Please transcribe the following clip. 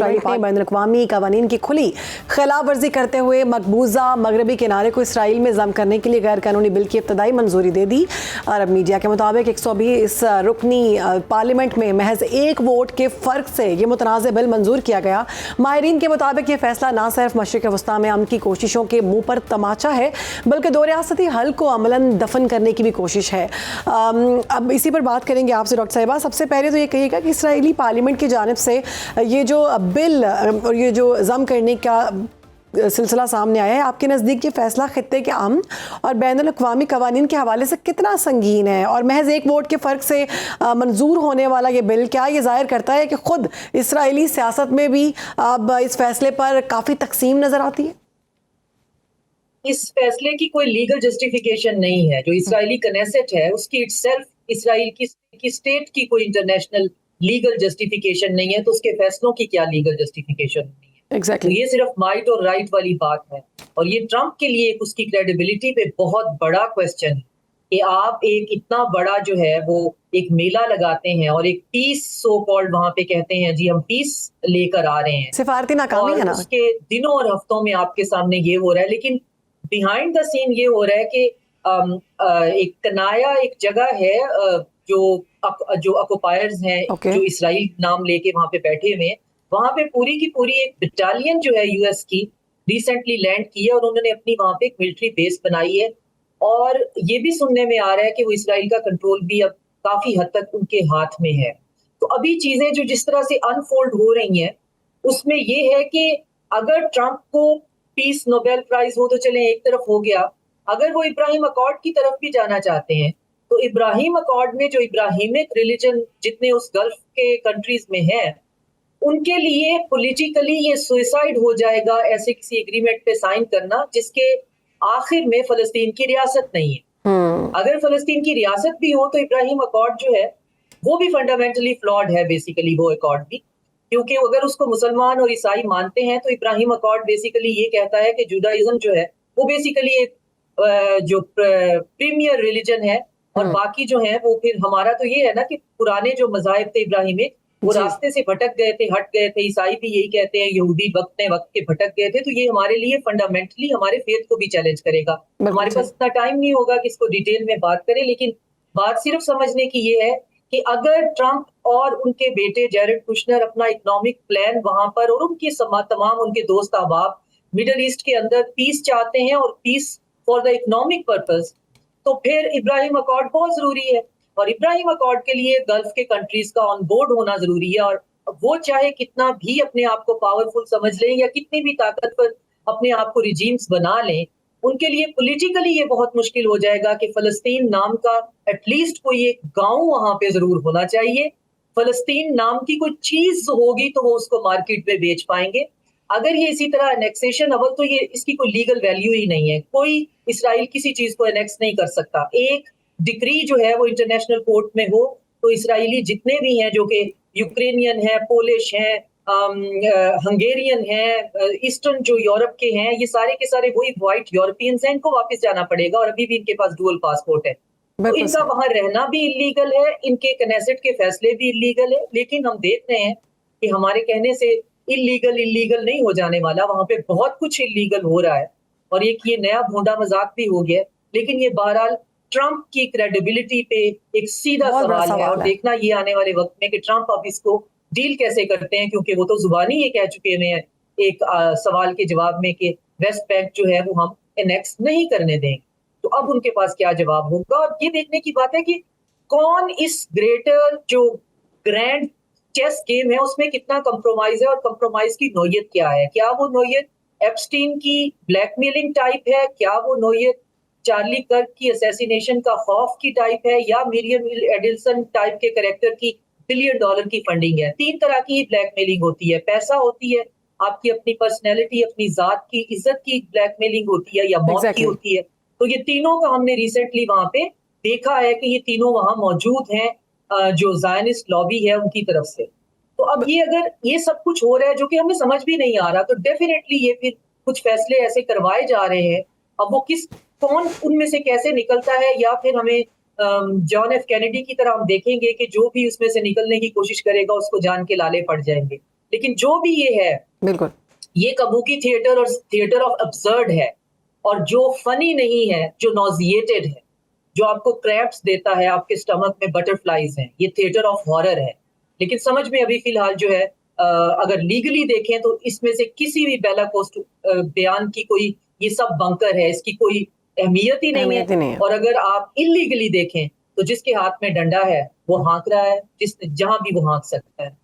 Israeli ने बैनुल-अक़वामी क़वानीन की खुली खिलाफ वर्जी करते हुए मकबूजा मगरबी किनारे को इसराइल में जम करने के लिए गैर कानूनी बिल की इब्तदाई मंजूरी दे दी। अरब मीडिया के मुताबिक 120 रुकनी पार्लियामेंट में महज एक वोट के फ़र्क से ये मुतनाज़ बिल मंजूर किया गया। माहिरीन के मुताबिक ये फैसला न सिर्फ मशरिक़ वस्ता में अमन की कोशिशों के मुँह पर तमाचा है, बल्कि दो रियासती हल को अमलन दफन करने की भी कोशिश है। अब इसी पर बात करेंगे आपसे डॉक्टर साहिबा। सबसे पहले तो ये कहिएगा कि इसराइली पार्लियामेंट की जानिब से ये जो बिल और ये जो जम करने का सिलसिला सामने आया है, आपके नज़दीक ये फैसला खित्ते के अमन और बैनुल-अक़वामी क़वानीन के हवाले से कितना संगीन है? और महज एक वोट के फ़र्क से मंजूर होने वाला ये बिल क्या ये ज़ाहिर करता है कि ख़ुद इसराइली सियासत में भी अब इस फैसले पर काफ़ी तकसीम नज़र आती है? इस फैसले की कोई लीगल जस्टिफिकेशन नहीं है। जो इसराइली कनेसेट है उसकी इटसेल्फ इसराइल की स्टेट की कोई इंटरनेशनल लीगल जस्टिफिकेशन नहीं है, तो उसके फैसलों की क्या लीगल जस्टिफिकेशन नहीं है। Exactly. तो ये सिर्फ माइट और राइट वाली बात है, और ये ट्रंप के लिए उसकी क्रेडिबिलिटी पे बहुत बड़ा क्वेश्चन है कि आप एक इतना बड़ा जो है वो एक मेला लगाते हैं और एक पीस सो कॉल्ड वहां पे कहते हैं जी हम पीस लेकर आ रहे हैं, सिफारती नाकामी है ना, उसके दिनों और हफ्तों में आपके सामने ये हो रहा है। लेकिन बिहाइंड द सीन ये हो रहा है कि एक कनाया एक जगह है जो ऑक्युपायर्स हैं, जो इसराइल नाम लेके वहां पे बैठे हुए हैं, वहां पे पूरी की पूरी एक बटालियन जो है यूएस की रिसेंटली लैंड की है और उन्होंने अपनी वहां पे एक मिलिट्री बेस बनाई है। और ये भी सुनने में आ रहा है कि वो इसराइल का कंट्रोल भी अब काफी हद तक उनके हाथ में है। तो अभी चीजें जो जिस तरह से अनफोल्ड हो रही हैं उसमें ये है कि अगर ट्रंप को पीस नोबेल प्राइज हो तो चले एक तरफ हो गया, अगर वो इब्राहिम अकॉर्ड की तरफ भी जाना चाहते हैं तो इब्राहिम अकॉर्ड में जो इब्राहिमिक रिलीजन जितने उस गल्फ के कंट्रीज में है उनके लिए पॉलिटिकली ये सुसाइड हो जाएगा ऐसे किसी एग्रीमेंट पे साइन करना जिसके आखिर में फलस्तीन की रियासत नहीं है। अगर फलस्तीन की रियासत भी हो तो इब्राहिम अकॉर्ड जो है वो भी फंडामेंटली फ्लॉड है बेसिकली, वो अकॉर्ड भी, क्योंकि अगर उसको मुसलमान और ईसाई मानते हैं तो इब्राहिम अकॉर्ड बेसिकली ये कहता है कि जुडाइज्म जो है वो बेसिकली एक जो प्रीमियर रिलीजन है और बाकी जो है वो फिर हमारा तो ये है ना कि पुराने जो मज़ाहिब थे इब्राहिमिक वो रास्ते से भटक गए थे, हट गए थे। ईसाई भी यही कहते हैं, यहूदी वक्त के भटक गए थे। तो ये हमारे लिए फंडामेंटली हमारे फेथ को भी चैलेंज करेगा। हमारे पास इतना टाइम नहीं होगा कि इसको डिटेल में बात करें, लेकिन बात सिर्फ समझने की ये है कि अगर ट्रंप और उनके बेटे जेरेड कुशनर अपना इकोनॉमिक प्लान वहां पर और उनके तमाम उनके दोस्त अहबाब मिडल ईस्ट के अंदर पीस चाहते हैं और peace for the economic purpose, तो फिर इब्राहिम अकॉर्ड बहुत जरूरी है। और इब्राहिम अकॉर्ड के लिए गल्फ के कंट्रीज का ऑन बोर्ड होना जरूरी है। और वो चाहे कितना भी अपने आप को पावरफुल समझ लें या कितनी भी ताकतवर अपने आप को रिजीम्स बना लें, उनके लिए पॉलिटिकली ये बहुत मुश्किल हो जाएगा कि फलस्तीन नाम का एटलीस्ट कोई एक गांव वहां पे जरूर होना चाहिए। फलस्तीन नाम की कोई चीज होगी तो वो उसको मार्केट में बेच पाएंगे। अगर ये इसी तरह एनेक्सेशन, अव्वल तो ये इसकी कोई लीगल वैल्यू ही नहीं है, कोई इसराइल किसी चीज को एनेक्स नहीं कर सकता। एक डिक्री जो है वो इंटरनेशनल कोर्ट में हो तो इसराइली जितने भी हैं जो कि यूक्रेनियन है, पोलिश है, हंगेरियन है, ईस्टर्न जो यूरोप के हैं, ये सारे के सारे वही व्हाइट यूरोपियंस हैं, इनको वापस जाना पड़ेगा और अभी भी इनके पास डुअल पासपोर्ट है। तो इनका वहां रहना भी इलीगल है, इनके कनेसेट के फैसले भी इलीगल है। लेकिन हम देख रहे हैं कि हमारे कहने से इलीगल नहीं हो जाने वाला, वहां पे बहुत कुछ इलीगल हो रहा है और एक ये नया भोंडा मजाक भी हो गया। लेकिन ये बहरहाल ट्रंप की क्रेडिबिलिटी पे एक सीधा सवाल है और देखना ये आने वाले वक्त में कि ट्रंप अब इसको डील कैसे करते हैं, क्योंकि वो तो जुबानी ये कह चुके हैं एक सवाल के जवाब में कि वेस्ट बैंक जो है वो हम एनेक्स नहीं करने देंगे। तो अब उनके पास क्या जवाब होगा। और ये देखने की बात है कि कौन इस ग्रेटर जो ग्रैंड चेस गेम है उसमें कितना कंप्रोमाइज है और कंप्रोमाइज की नोयत क्या है। क्या वो नोयत एप्स्टीन की ब्लैकमेलिंग टाइप है, क्या वो नोयत चार्ली कर्क की असैसिनेशन का खौफ की टाइप है, या मिरियम एडिल्सन टाइप के कैरेक्टर की $1 बिलियन की फंडिंग है। 3 तरह की ब्लैकमेलिंग होती है, पैसा होती है, आपकी अपनी पर्सनैलिटी अपनी जात की इज्जत की ब्लैकमेलिंग होती है, या मौत की होती है। तो ये तीनों का हमने रिसेंटली वहां पे देखा है कि ये तीनों वहां मौजूद हैं जो जायनिस्ट लॉबी है उनकी तरफ से। तो अब ये अगर ये सब कुछ हो रहा है जो कि हमें समझ भी नहीं आ रहा, तो डेफिनेटली ये फिर कुछ फैसले ऐसे करवाए जा रहे हैं। अब वो कौन उनमें से कैसे निकलता है, या फिर हमें जॉन एफ कैनेडी की तरह हम देखेंगे कि जो भी उसमें से निकलने की कोशिश करेगा उसको जान के लाले पड़ जाएंगे। लेकिन जो भी ये है, बिल्कुल, ये कबूकी थिएटर और थिएटर ऑफ अब्सर्ड है, और जो फनी नहीं है, जो नॉजिएटेड है, जो आपको क्रैम्प्स देता है, आपके स्टमक में बटरफ्लाइज हैं, ये थिएटर ऑफ हॉरर है। लेकिन समझ में अभी फिलहाल जो है, अगर लीगली देखें तो इसमें से किसी भी बेला कोस्ट बयान की कोई, ये सब बंकर है, इसकी कोई अहमियत ही नहीं अहमियत ही नहीं है। है। और अगर आप इलीगली देखें तो जिसके हाथ में डंडा है वो हाँक रहा है, जिस जहां भी वो हाँक सकता है।